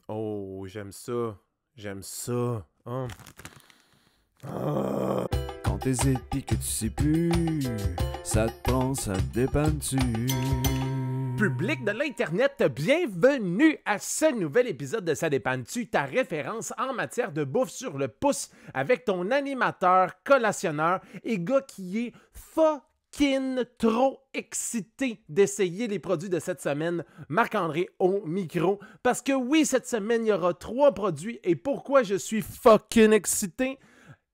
Oh, j'aime ça. J'aime ça. Oh. Ah. Quand t'hésites pis que tu sais plus, ça te prend, ça te dépanne-tu? Public de l'Internet, bienvenue à ce nouvel épisode de Ça dépanne-tu, ta référence en matière de bouffe sur le pouce avec ton animateur, collationneur et gars qui est fucking trop excité d'essayer les produits de cette semaine, Marc-André au micro. Parce que oui, cette semaine, il y aura 3 produits et pourquoi je suis fucking excité?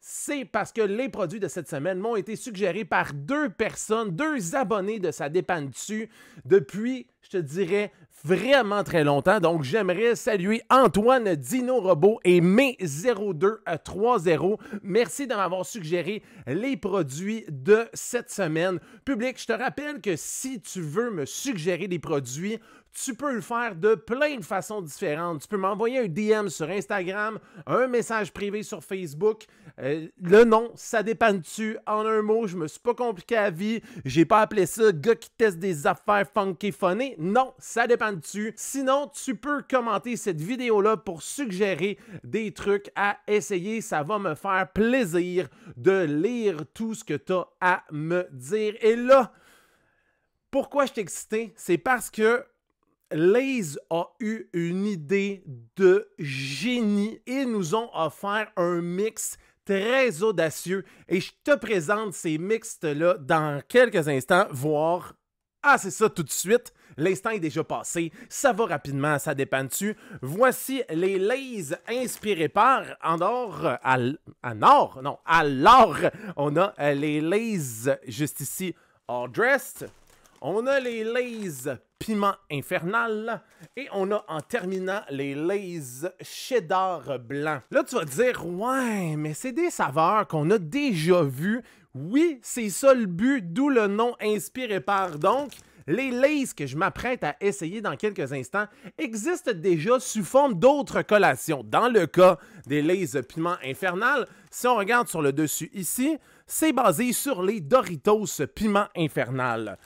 C'est parce que les produits de cette semaine m'ont été suggérés par 2 personnes, 2 abonnés de Ça dépanne-tu depuis, je te dirais, vraiment très longtemps. Donc, j'aimerais saluer Antoine Dino Robot et May0230. Merci de m'avoir suggéré les produits de cette semaine. Public, je te rappelle que si tu veux me suggérer des produits, tu peux le faire de plein de façons différentes. Tu peux m'envoyer un DM sur Instagram, un message privé sur Facebook. Le nom, ça dépanne-tu. En un mot, je me suis pas compliqué la vie. J'ai pas appelé ça gars qui teste des affaires funky funny. Non, ça dépanne-tu. Sinon, tu peux commenter cette vidéo-là pour suggérer des trucs à essayer. Ça va me faire plaisir de lire tout ce que tu as à me dire. Et là, pourquoi je suis excité? C'est parce que Lay's a eu une idée de génie et nous ont offert un mix très audacieux. Et je te présente ces mixes-là dans quelques instants, voire... Ah, c'est ça tout de suite. L'instant est déjà passé. Ça va rapidement, ça dépanne-tu. Voici les Lay's inspirés par Alors, on a les Lay's juste ici, All Dressed. On a les Lay's piment infernal et on a en terminant les Lay's cheddar blanc. Là, tu vas te dire, ouais, mais c'est des saveurs qu'on a déjà vues. Oui, c'est ça le but, d'où le nom inspiré par. Donc, les Lay's que je m'apprête à essayer dans quelques instants existent déjà sous forme d'autres collations. Dans le cas des Lay's piment infernal, si on regarde sur le dessus ici, c'est basé sur les Doritos piment infernal.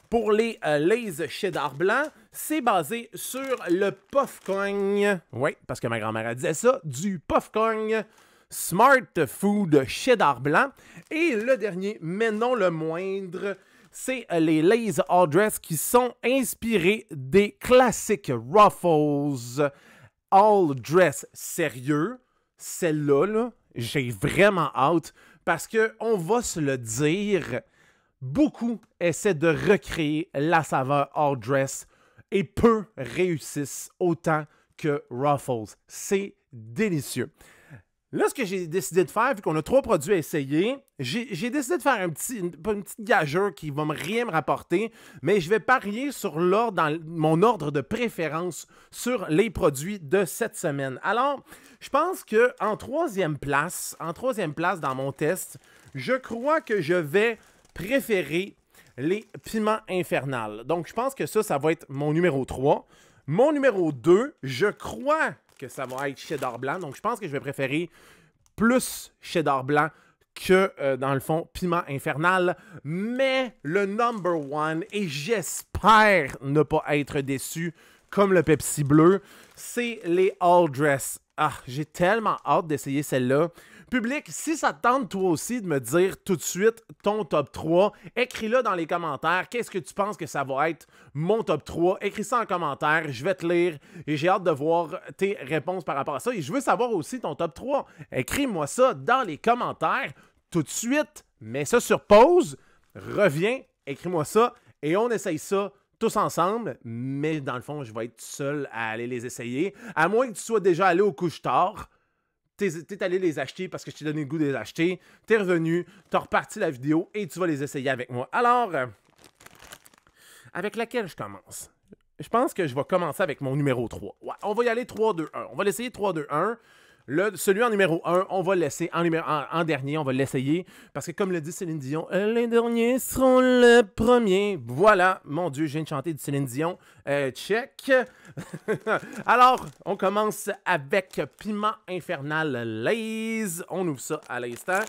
Pour les Lay's cheddar blanc, c'est basé sur le popcorn. Oui, parce que ma grand-mère disait ça, du popcorn Smart Food cheddar blanc. Et le dernier, mais non le moindre, c'est les Lay's All Dress qui sont inspirés des classiques Ruffles All Dress sérieux. Celle-là, là, j'ai vraiment hâte parce qu'on va se le dire... Beaucoup essaient de recréer la saveur All Dress et peu réussissent autant que Ruffles. C'est délicieux. Là, ce que j'ai décidé de faire, vu qu'on a 3 produits à essayer, j'ai décidé de faire une petite gageure qui va rien me rapporter, mais je vais parier sur l'ordre, dans mon ordre de préférence sur les produits de cette semaine. Alors, je pense qu'en troisième place dans mon test, je crois que je vais préférer les piments infernal. Donc, je pense que ça va être mon numéro 3. Mon numéro 2, je crois que ça va être cheddar blanc. Donc, je pense que je vais préférer plus cheddar blanc que, dans le fond, piment infernal. Mais le number 1, et j'espère ne pas être déçu, comme le Pepsi bleu, c'est les All Dress. Ah, j'ai tellement hâte d'essayer celle-là. Public, si ça te tente toi aussi de me dire tout de suite ton top 3, écris-le dans les commentaires. Qu'est-ce que tu penses que ça va être mon top 3? Écris ça en commentaire, je vais te lire et j'ai hâte de voir tes réponses par rapport à ça. Et je veux savoir aussi ton top 3. Écris-moi ça dans les commentaires tout de suite. Mets ça sur pause, reviens, écris-moi ça et on essaye ça tous ensemble. Mais dans le fond, je vais être seul à aller les essayer. À moins que tu sois déjà allé au couche-tard. T'es allé les acheter parce que je t'ai donné le goût de les acheter. T'es revenu, t'as reparti la vidéo et tu vas les essayer avec moi. Alors, avec laquelle je commence? Je pense que je vais commencer avec mon numéro 3. Ouais, on va y aller 3, 2, 1. On va l'essayer 3, 2, 1. Celui en numéro 1, on va le laisser en dernier, on va l'essayer. Parce que comme le dit Céline Dion, les derniers seront les premiers. Voilà, mon Dieu, je viens de chanter du Céline Dion. Check. Alors, on commence avec piment infernal Lay's. On ouvre ça à l'instant.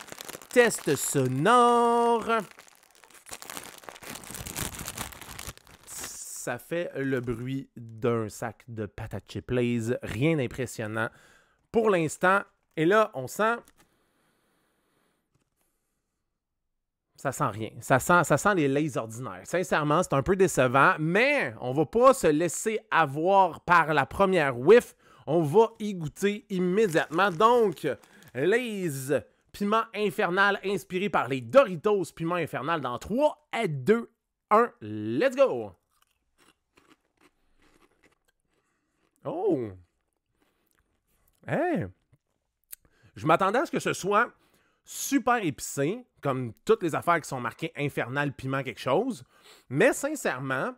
Test sonore. ça fait le bruit d'un sac de patates chips Lay's. Rien d'impressionnant pour l'instant. Et là, on sent... Ça sent rien. Ça sent les Lay's ordinaires. Sincèrement, c'est un peu décevant, mais on va pas se laisser avoir par la première whiff. On va y goûter immédiatement. Donc, Lay's piment infernal inspiré par les Doritos piment infernal dans 3, 2, 1, let's go! Oh! Hey! Je m'attendais à ce que ce soit super épicé, comme toutes les affaires qui sont marquées infernal, piment, quelque chose. Mais sincèrement,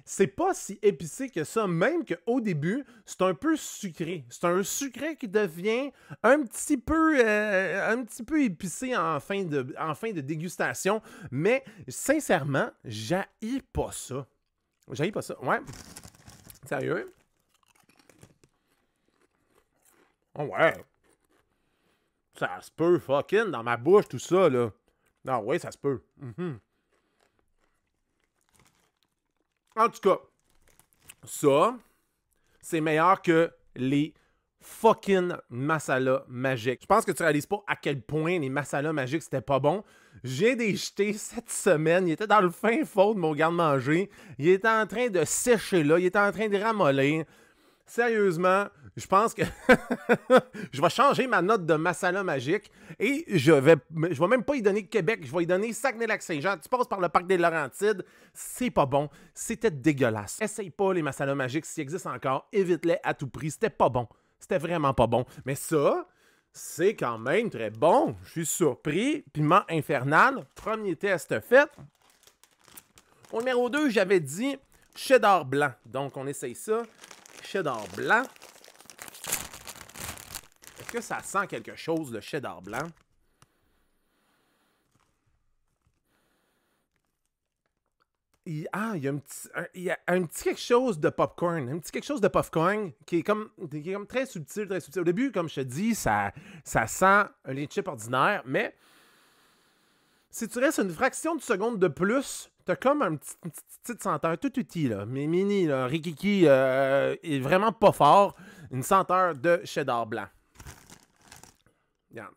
c'est pas si épicé que ça, même qu'au début, c'est un peu sucré. C'est un sucré qui devient un petit peu épicé en fin de dégustation. Mais sincèrement, j'haïs pas ça. J'haïs pas ça. Ouais. Sérieux? Oh ouais. Ça se peut, fucking, dans ma bouche, tout ça, là. Non, ouais, ça se peut. En tout cas, ça, c'est meilleur que les fucking masala magiques. Je pense que tu réalises pas à quel point les masala magiques, c'était pas bon. J'ai des jetés cette semaine. Il était dans le fin fond de mon garde-manger. Il était en train de sécher là. Il était en train de ramollir. Sérieusement, je pense que je vais changer ma note de masala magique et je vais même pas y donner Québec, je vais y donner Saguenay-Lac-Saint-Jean. Tu passes par le parc des Laurentides, c'est pas bon, c'était dégueulasse. Essaye pas les masala magiques s'ils existent encore, évite-les à tout prix, c'était pas bon. C'était vraiment pas bon. Mais ça, c'est quand même très bon. Je suis surpris. Piment infernal, premier test fait. Au numéro 2, j'avais dit cheddar blanc. Donc, on essaye ça. Cheddar blanc. Est-ce que ça sent quelque chose, le cheddar blanc? Il y a un petit quelque chose de popcorn. Un petit quelque chose de popcorn qui est comme très subtil, très subtil. Au début, comme je te dis, ça sent un lait de chip ordinaire, mais si tu restes une fraction de seconde de plus, t'as comme une petite senteur tout petit, là, mais mini, là, rikiki, est vraiment pas fort. Une senteur de cheddar blanc. Regarde,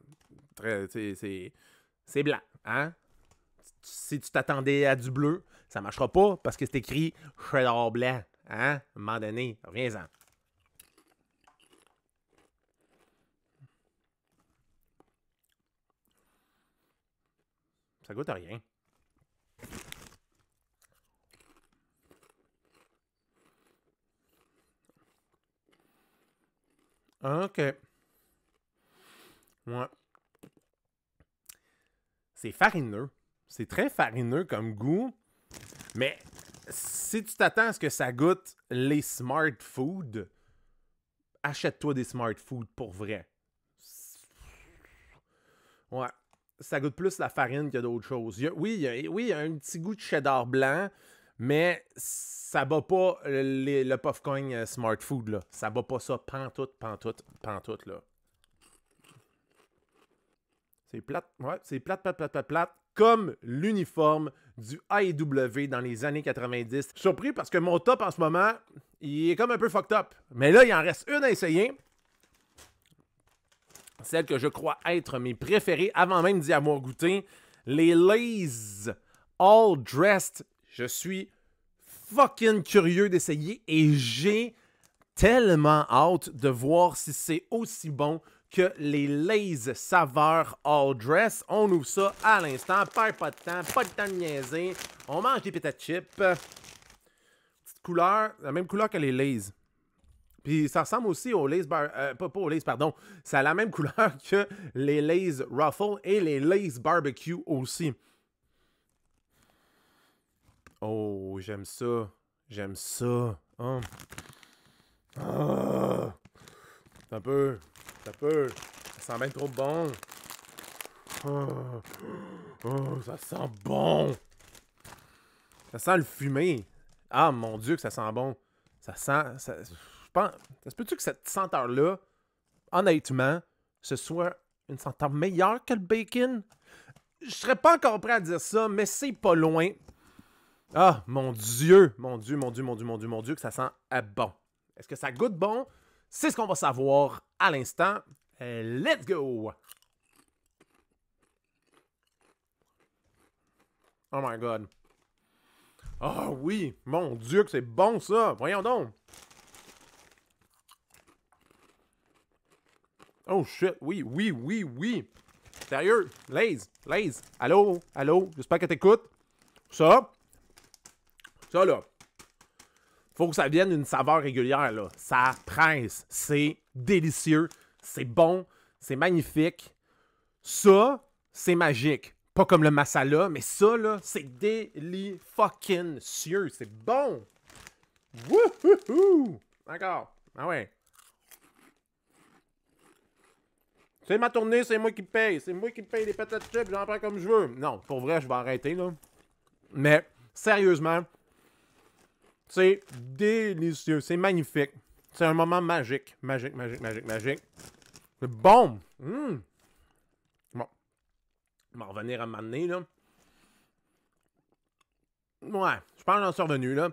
c'est blanc, hein? Si tu t'attendais à du bleu, ça marchera pas parce que c'est écrit cheddar blanc, hein? À un moment donné, reviens-en. Ça goûte à rien. OK. Ouais. C'est farineux. C'est très farineux comme goût. Mais si tu t'attends à ce que ça goûte les smart food, achète-toi des smart food pour vrai. Ouais. Ça goûte plus la farine que d'autres choses. Oui, il y a un petit goût de cheddar blanc, mais ça bat pas le popcorn smart food, là. Ça bat pas ça pantoute, là. C'est plate, ouais, c'est plate, comme l'uniforme du AEW dans les années 90. Je suis surpris parce que mon top en ce moment, il est comme un peu fucked up. Mais là, il en reste une à essayer. Celle que je crois être mes préférées avant même d'y avoir goûté. Les Lay's All Dressed. Je suis fucking curieux d'essayer et j'ai tellement hâte de voir si c'est aussi bon que les Lay's saveur All Dress. On ouvre ça à l'instant. Perd pas de temps de niaiser. On mange des patates chips. Petite couleur, la même couleur que les Lay's. Puis ça ressemble aussi aux Lay's pas aux Lay's, pardon. Ça a la même couleur que les Lay's Ruffle et les Lay's Barbecue aussi. Oh, j'aime ça. J'aime ça. Oh. Oh. Un peu. Ça sent bien trop bon. Oh. Oh, ça sent bon. Ça sent le fumé. Ah, mon Dieu, que ça sent bon. Ça sent... Ça se peut-tu que cette senteur-là, honnêtement, ce soit une senteur meilleure que le bacon? Je serais pas encore prêt à dire ça, mais c'est pas loin. Ah, mon Dieu, mon Dieu, mon Dieu, mon Dieu, mon Dieu, mon Dieu, que ça sent bon. Est-ce que ça goûte bon? C'est ce qu'on va savoir à l'instant. Let's go! Oh my God. Ah oui, mon Dieu, que c'est bon ça! Voyons donc! Oh shit, oui, oui, oui, oui! Sérieux, Lays, allô, allô, j'espère que t'écoutes. Ça là, faut que ça vienne d'une saveur régulière, là. Ça presse, c'est délicieux, c'est bon, c'est magnifique. Ça, c'est magique. Pas comme le masala, mais ça, là, c'est délicieux, c'est bon. Wouhouhou! D'accord, ah ouais. C'est ma tournée, c'est moi qui paye. C'est moi qui paye les patates chips, j'en prends comme je veux. Non, pour vrai, je vais arrêter, là. Mais, sérieusement, c'est délicieux, c'est magnifique. C'est un moment magique. Magique, magique, magique, magique. C'est bon! Bon. On va revenir à m'amener, là. Ouais, je pense que j'en suis revenu, là.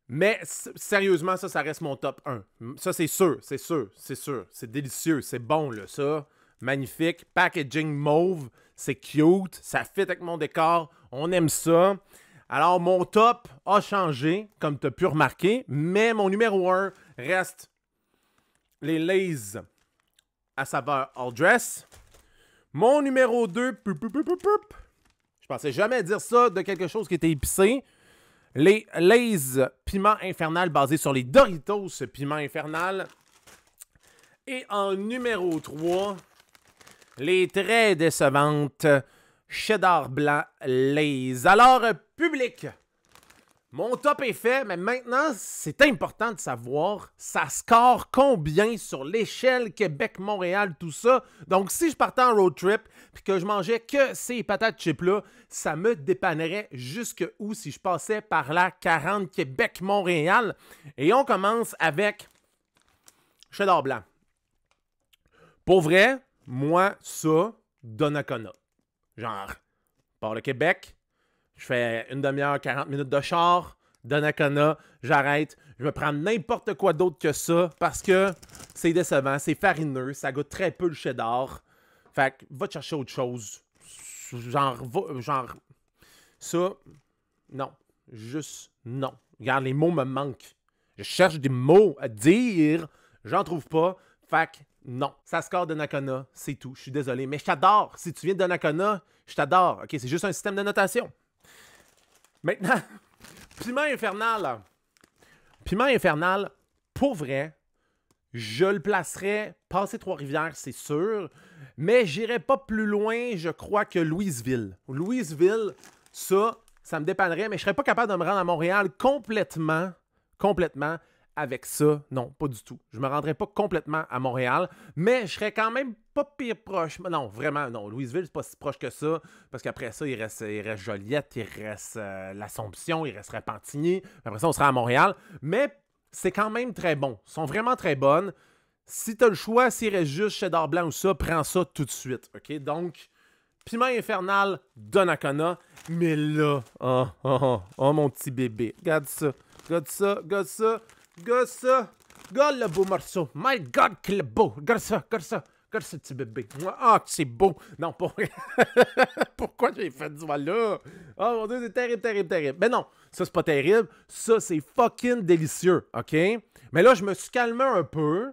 Mais, sérieusement, ça reste mon top 1. Ça, c'est sûr, c'est sûr, c'est sûr. C'est délicieux, c'est bon, là, ça. Magnifique. Packaging mauve, c'est cute. Ça fit avec mon décor. On aime ça. Alors, mon top a changé, comme tu as pu remarquer. Mais mon numéro 1 reste les Lay's à saveur all dress. Mon numéro 2, je pensais jamais dire ça de quelque chose qui était épicé. Les Lay's piment infernal basés sur les Doritos piment infernal. Et en numéro 3, les très décevantes cheddar blanc Lay's. Alors, public, mon top est fait, mais maintenant, c'est important de savoir ça score combien sur l'échelle Québec-Montréal, tout ça. Donc, si je partais en road trip et que je mangeais que ces patates chips-là, ça me dépannerait jusque où si je passais par la 40 Québec-Montréal. Et on commence avec cheddar blanc. Pour vrai, moi, ça, Donnacona. Genre, par le Québec, je fais une demi-heure, 40 minutes de char, Donnacona, j'arrête. Je vais prendre n'importe quoi d'autre que ça parce que c'est décevant, c'est farineux, ça goûte très peu le cheddar. Fait que va te chercher autre chose. Genre, ça, non. Juste non. Regarde, les mots me manquent. Je cherche des mots à dire, j'en trouve pas. Fait que non. Ça score Donnacona, c'est tout. Je suis désolé, mais je t'adore. Si tu viens de Donnacona, je t'adore. OK, c'est juste un système de notation. Maintenant, piment infernal. Piment infernal, pour vrai, je le placerais passé Trois-Rivières, c'est sûr, mais j'irais pas plus loin, je crois, que Louisville. Louisville, ça me dépannerait, mais je serais pas capable de me rendre à Montréal complètement avec ça. Non, pas du tout. Je me rendrais pas complètement à Montréal, mais je serais quand même pas pire proche. Non, vraiment, non. Louisville, c'est pas si proche que ça, parce qu'après ça, il reste Joliette, il reste l'Assomption, il reste Repentigny. Après ça, on sera à Montréal. Mais c'est quand même très bon. Ils sont vraiment très bonnes. Si tu as le choix, s'il reste juste cheddar blanc ou ça, prends ça tout de suite. OK? Donc, piment infernal, Donnacona. Mais là, oh, mon petit bébé. Regarde ça. Regarde ça, regarde ça. Regarde ça! Regarde le beau morceau! My God, qu'il est beau! Regarde ça, regarde ça! Regarde ce petit bébé! Ah, c'est beau! Non, pas pourquoi j'ai fait ce là? Oh mon Dieu, c'est terrible, terrible, terrible! Mais non, ça c'est pas terrible. Ça, c'est fucking délicieux, OK? Mais là, je me suis calmé un peu.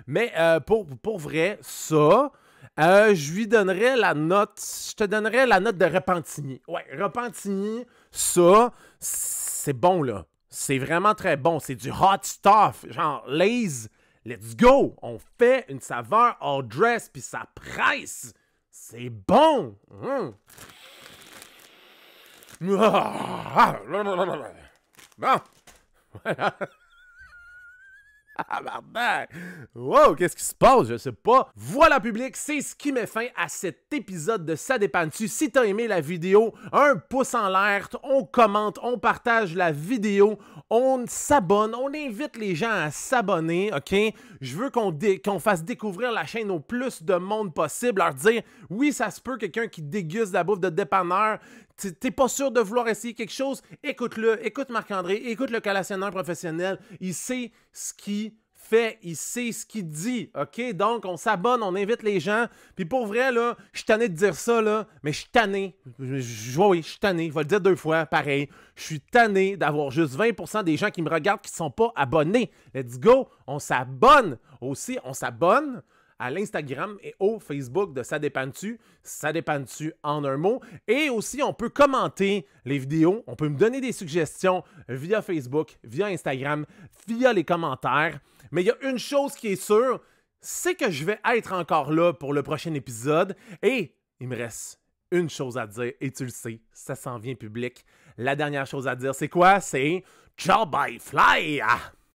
Mais pour vrai, ça, je lui donnerais la note... Je te donnerais la note de Repentigny. Ouais, Repentigny, ça, c'est bon, là. C'est vraiment très bon. C'est du hot stuff. Genre, Lay's, let's go. On fait une saveur all dress, puis ça presse. C'est bon. Bon. Voilà. Wow, qu'est-ce qui se passe? Je sais pas. Voilà, public, c'est ce qui met fin à cet épisode de Ça dépend-tu. Si t'as aimé la vidéo, un pouce en l'air, on commente, on partage la vidéo, on s'abonne, on invite les gens à s'abonner, OK? Je veux qu'on fasse découvrir la chaîne au plus de monde possible, leur dire, oui, ça se peut, quelqu'un qui déguste la bouffe de dépanneur, t'es pas sûr de vouloir essayer quelque chose, écoute-le, écoute Marc-André, écoute le collationneur professionnel, il sait ce qu'il fait, il sait ce qu'il dit, OK? Donc, on s'abonne, on invite les gens. Puis pour vrai, là, je suis tanné de dire ça, là, mais je suis tanné. Oui, je suis tanné. Je vais le dire 2 fois, pareil. Je suis tanné d'avoir juste 20% des gens qui me regardent qui ne sont pas abonnés. Let's go! On s'abonne. Aussi, on s'abonne à l'Instagram et au Facebook de Ça dépend-tu. Ça dépend-tu en un mot. Et aussi, on peut commenter les vidéos. On peut me donner des suggestions via Facebook, via Instagram, via les commentaires. Mais il y a une chose qui est sûre, c'est que je vais être encore là pour le prochain épisode. Et il me reste une chose à dire, et tu le sais, ça s'en vient public. La dernière chose à dire, c'est quoi? C'est « Ciao, bye, fly! »